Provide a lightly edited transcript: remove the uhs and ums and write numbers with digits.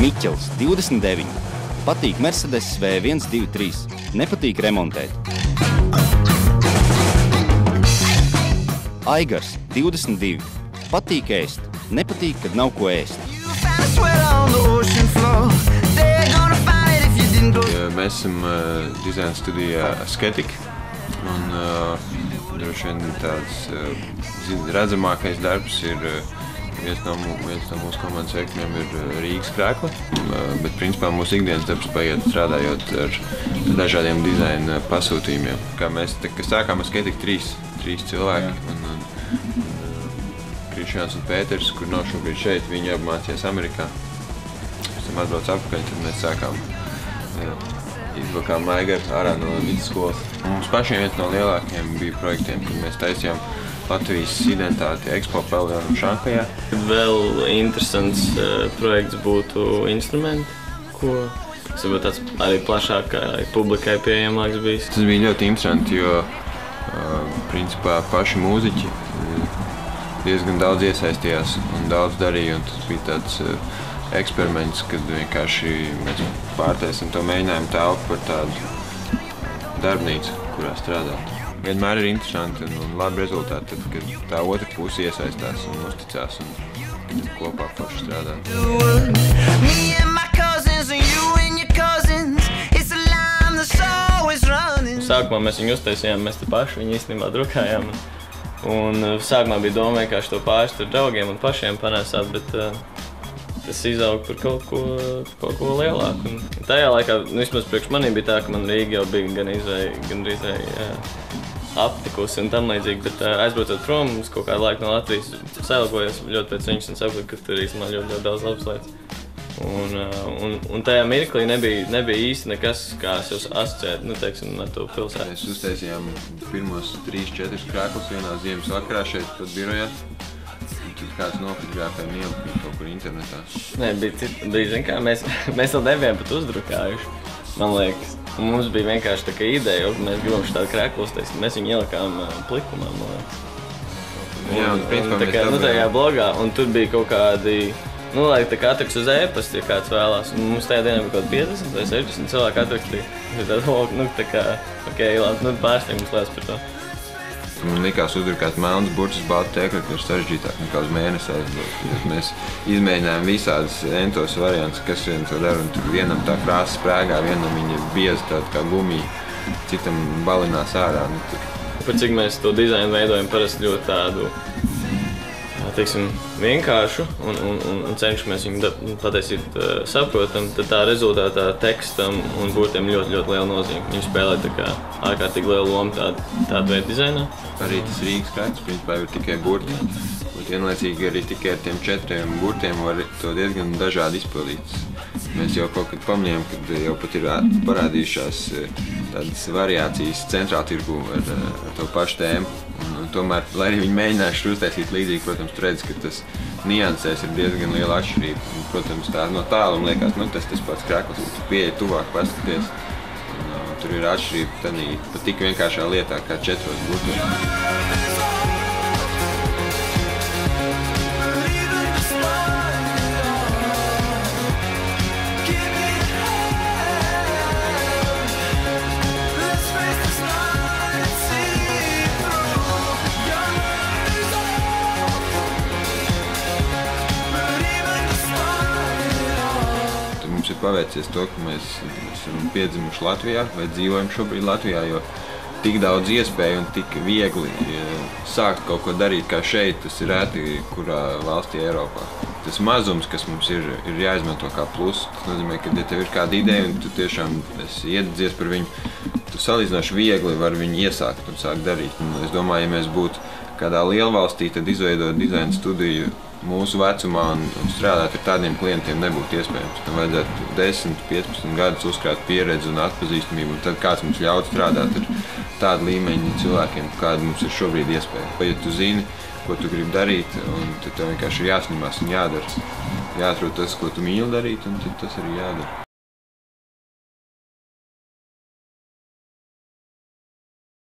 Miķels, 29. Patīk Mercedes V123. Nepatīk remontēt. Aigars, 22. Patīk ēst. Nepatīk, kad nav ko ēst. Mēs esam dizaina studijā Aesthetic. Un droši vien tāds redzamākais darbs ir viens no mūsu komandas veiksmiem ir Rīgas krēkli. Bet principā mūsu ikdienas darbs paiet strādājot ar dažādiem dizaina pasūtījumiem. Kā mēs sākām Aesthetic trīs cilvēki. Krišjāns un Pēters, kur nav šobrīd šeit, viņi abi mācījās Amerikā. Pēc tam atbrauc atpakaļ, tad mēs sākām izvilkām Aigaru ārā no vidusskolas. Mums pašiem viens no lielākajiem bija projektiem, kad mēs taisījām Latvijas identitāti Expo paviljonu Šankajā. Vēl interesants projekts būtu instrumenti, ko tāds arī plašākai publikai pieejamāks bijis. Tas bija ļoti interesanti, jo principā paši mūziķi diezgan daudz iesaistījās un daudz darīja, un tas bija tāds eksperiments, kad vienkārši mēs pārtaisam to mēģinājumu telpu par tādu darbnīcu, kurā strādāt. Vienmēr ir interesanti un labi rezultāti, tad, kad tā otra puse iesaistās un uzticās un kopā paši strādā. Sākumā mēs viņu uztaisījām, mēs te paši viņu īstenībā drukājām. Un sākumā bija doma vienkārši to pārst ar draugiem un pašiem panēsāt, bet tas izauga par kaut ko lielāku. Un tajā laikā, vismaz priekš manī bija tā, ka man Rīga jau bija gandrīz aptikusi un tam līdzīgi, bet aizbraucot prom uz kaut kādu laiku no Latvijas, sailgojos ļoti pēc viņas un sapratu, ka tur īstenībā ļoti daudz labas lietas. Un tajā mirklī nebija īsti nekas, kā es jau asociētu, teiksim, ar to pilsētu. Mēs uztaisījām pirmos 3-4 krēklus vienā ziemas vakarā šeit pat birojā. Tad kāds nofotografēja un ielika kaut kur internetā. Nē, bija zin kā, mēs vēl nebijām pat uzdrukājuši, man liekas. Un mums bija vienkārši tā kā ideja, ka mēs gribam šādu krēklu uztaisīt. Mēs viņu ielikām plikumā, man liekas. Jā, un principā mēs dabējām. Tajā blogā, un tur bija kaut kādi, lai tā kā atrakst uz e-pastu, ja kāds vēlās. Un mums tajā dienā bija kaut 50 vai 60 cilvēki atrakstīja. Tā kā, labi, pārsteigums liels par to. Man likās uzdrukāt melnas burtas baltu tēkli, kas ir sarežģītāk nekā uz mēnesi aizbraukt. Mēs izmēģinājām visādas entos variantus, kas vien to dara, un tur vienam tā krāsa sprēgā, vienam viņa bieza tāda kā gumija, citam balinās ārā. Par cik mēs to dizainu veidojam parasti ļoti tādu, teiksim, vienkāršu un cenšamies viņu patiesīt saprotam, tad tā rezultātā tekstam un burtiem ļoti liela nozīme. Viņi spēlē tā kā ārkārtīgi lielu lomu tādu veidu dizainā. Arī tas Rīgas krēkls, principā, ir tikai burti. Un vienlaicīgi arī tikai ar tiem 4 burtiem var to diezgan dažādi izpildīt. Mēs jau kaut kad pamanījām, kad jau pat ir parādījušās tādas variācijas centrāltirgū ar to pašu tēmu. Un tomēr, lai arī viņi mēģinājuši uztaisīt līdzīgi, protams, tu redzi, ka tas niansēs ir diezgan liela atšķirība. Un, protams, tā no tāluma liekas, tas pats krēkls, tu pieeji tuvāk paskaties. Tur ir atšķirība tādī pat tik vienkāršā lietā kā 4 burtos. Mums ir paveicies to, ka mēs esam piedzimuši Latvijā vai dzīvojam šobrīd Latvijā, jo tik daudz iespēju un tik viegli sākt kaut ko darīt kā šeit, tas ir rēti kurā valstī Eiropā. Tas mazums, kas mums ir jāizmanto kā plus, tas nozīmē, ka ja tev ir kāda ideja un tu tiešām esi iededzies par viņu, tu salīdzinoši viegli var viņu iesākt un sākt darīt. Un es domāju, ja mēs būtu kādā lielvalstī, tad izveidot dizaina studiju mūsu vecumā un strādāt ar tādiem klientiem nebūtu iespējams. Tam vajadzētu 10-15 gadus uzkrāt pieredzi un atpazīstamību, un tad kāds mums ļaut strādāt ar tādu līmeņu cilvēkiem, kāda mums ir šobrīd iespēja. Ja tu zini, ko tu gribi darīt, un tad tev vienkārši ir jāsņemās un jādara. Jāatrod tas, ko tu mīli darīt, un tad tas arī jādara.